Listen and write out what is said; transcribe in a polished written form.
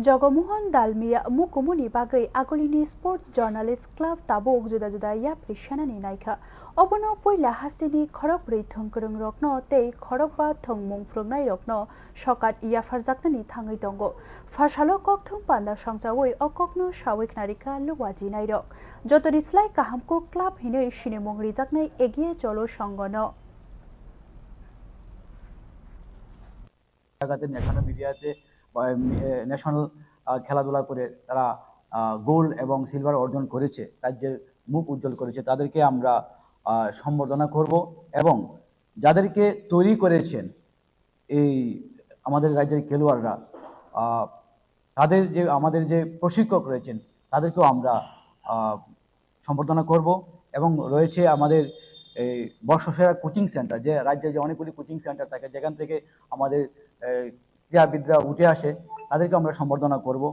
जगमोहन दालमिया मुकुमुनि बागै आगोलिनि sport journalist club Tabuk जुदा जुदा याप्रि सेनानि नायखा अबनो पयला हास्तिनि खरक ब्रै थंकरं रकनो तै खरक बा थं मुंफ्रुमनाय रकनो सकात याफारजाकनानि थाङै दंगो फासालो ककथुं पान्दा संजावै अककनो सावैक नारिका लुवाजि नायरक जतरि स्लाइ काहामको क्लाब हिनै सिनेमुं रिजाकनाय एगिए चलो संगनो ন্যাশনাল মিডিয়াতে ন্যাশনাল খেলাধুলা করে তারা গোল্ড এবং সিলভার অর্জন করেছে, রাজ্যের মুখ উজ্জ্বল করেছে, তাদেরকে আমরা সম্বর্ধনা করব এবং যাদেরকে তৈরি করেছেন এই আমাদের রাজ্যের খেলোয়াড়রা তাদের যে আমাদের যে প্রশিক্ষক রয়েছেন তাদেরকেও আমরা সম্বর্ধনা করব এবং রয়েছে আমাদের এই বর্ষসেরা কোচিং সেন্টার, যে রাজ্যের যে অনেকগুলি কোচিং সেন্টার থাকে যেখান থেকে আমাদের ক্রীড়াবিদরা উঠে আসে, তাদেরকে আমরা সম্বর্ধনা করব।